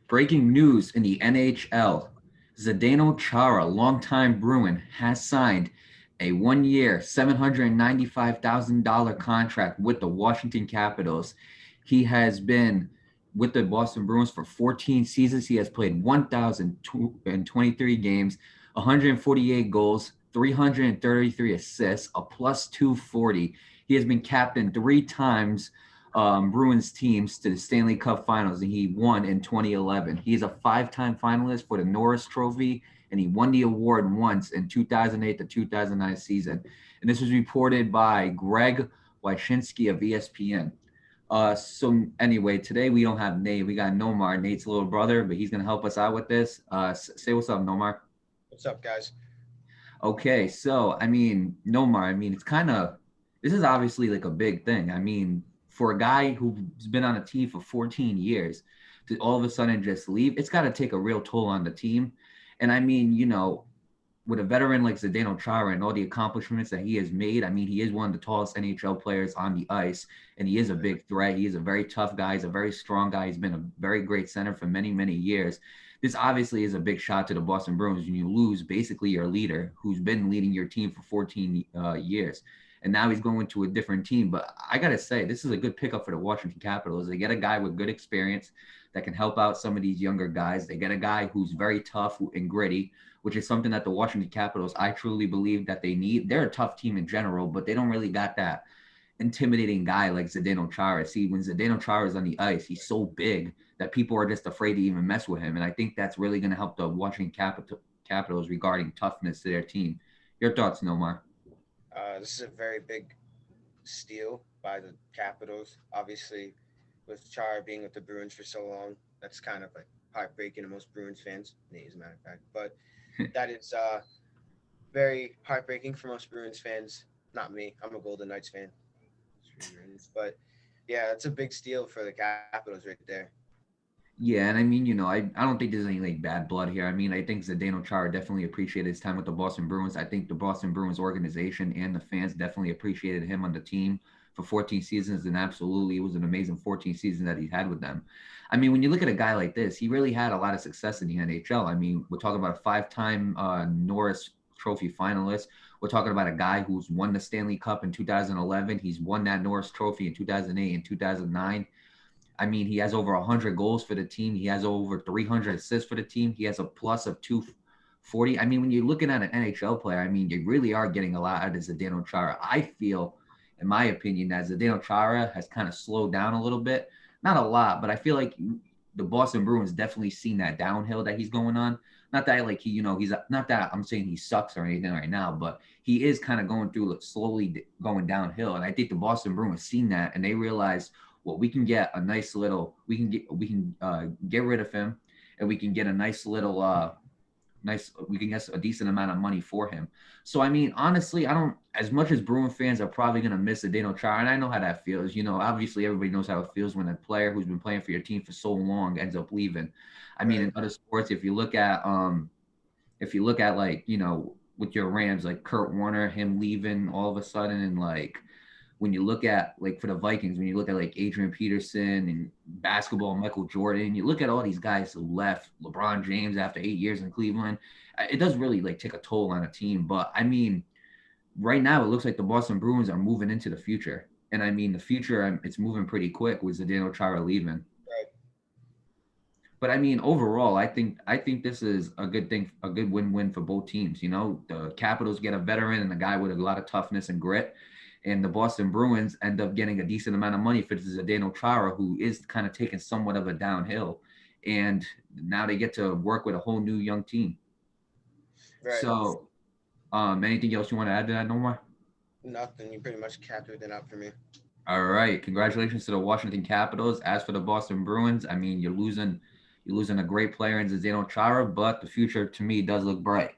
Breaking news in the NHL. Zdeno Chara, longtime Bruin, has signed a 1 year, $795,000 contract with the Washington Capitals. He has been with the Boston Bruins for 14 seasons. He has played 1,023 games, 148 goals, 333 assists, a plus 240. He has been captain three times Bruins teams to the Stanley Cup Finals, and he won in 2011. He is a five-time finalist for the Norris Trophy, and he won the award once in 2008 to 2009 season. And this was reported by Greg Wyshynski of ESPN. So anyway, today we don't have Nate. We got Nomar, Nate's little brother, but he's gonna help us out with this. Say what's up, Nomar. What's up, guys? Okay, so I mean, Nomar, it's kind of this is obviously like a big thing. For a guy who's been on a team for 14 years to all of a sudden just leave, it's got to take a real toll on the team. And with a veteran like Zdeno Chara and all the accomplishments that he has made, he is one of the tallest NHL players on the ice, and he is a big threat. He is a very tough guy. He's a very strong guy. He's been a very great center for many, many years. This obviously is a big shot to the Boston Bruins when you lose basically your leader who's been leading your team for 14 years. And now he's going to a different team. But I got to say, this is a good pickup for the Washington Capitals. They get a guy with good experience that can help out some of these younger guys. They get a guy who's very tough and gritty, which is something that the Washington Capitals, I truly believe that they need. They're a tough team in general, but they don't really got that intimidating guy like Zdeno Chara. See, when Zdeno Chara is on the ice, he's so big that people are just afraid to even mess with him. And I think that's really going to help the Washington Capitals regarding toughness to their team. Your thoughts, Nomar? This is a very big steal by the Capitals. Obviously, with Chara being with the Bruins for so long, that's kind of like heartbreaking to most Bruins fans, me as a matter of fact. But that is very heartbreaking for most Bruins fans. Not me. I'm a Golden Knights fan. But yeah, it's a big steal for the Capitals right there. Yeah, and I don't think there's any like bad blood here. I think Zdeno Chara definitely appreciated his time with the Boston Bruins. I think the Boston Bruins organization and the fans definitely appreciated him on the team for 14 seasons, and absolutely, it was an amazing 14 seasons that he had with them. When you look at a guy like this, he really had a lot of success in the NHL. We're talking about a five-time Norris Trophy finalist. We're talking about a guy who's won the Stanley Cup in 2011. He's won that Norris Trophy in 2008 and 2009. He has over 100 goals for the team. He has over 300 assists for the team. He has a plus of 240. When you're looking at an NHL player, you really are getting a lot out of Zdeno Chara. I feel, in my opinion, that Zdeno Chara has kind of slowed down a little bit. Not a lot, but I feel like the Boston Bruins definitely seen that downhill that he's going on. Not that like he's not that I'm saying he sucks or anything right now, but he is kind of going through slowly going downhill. And I think the Boston Bruins seen that and they realized, well, we can get a nice little, we can get rid of him, and we can get a nice little, we can get a decent amount of money for him. So honestly, I don't. As much as Bruin fans are probably gonna miss Zdeno Chara, and I know how that feels. Obviously everybody knows how it feels when a player who's been playing for your team for so long ends up leaving. Right. In other sports, if you look at like with your Rams, like Kurt Warner, him leaving all of a sudden, and like when you look at like for the Vikings, when you look at like Adrian Peterson and basketball, Michael Jordan, you look at all these guys who left, LeBron James after 8 years in Cleveland, it does really like take a toll on a team. But right now it looks like the Boston Bruins are moving into the future. And the future, it's moving pretty quick with Zdeno Chara leaving. Right. But overall, I think this is a good thing, a good win-win for both teams. The Capitals get a veteran and a guy with a lot of toughness and grit, and the Boston Bruins end up getting a decent amount of money for Zdeno Chara, who is kind of taking somewhat of a downhill, and now they get to work with a whole new young team. Right. So, anything else you want to add to that, Nomar? Nothing. You pretty much capped everything out for me. All right, congratulations to the Washington Capitals. As for the Boston Bruins, you're losing a great player in Zdeno Chara, but the future to me does look bright.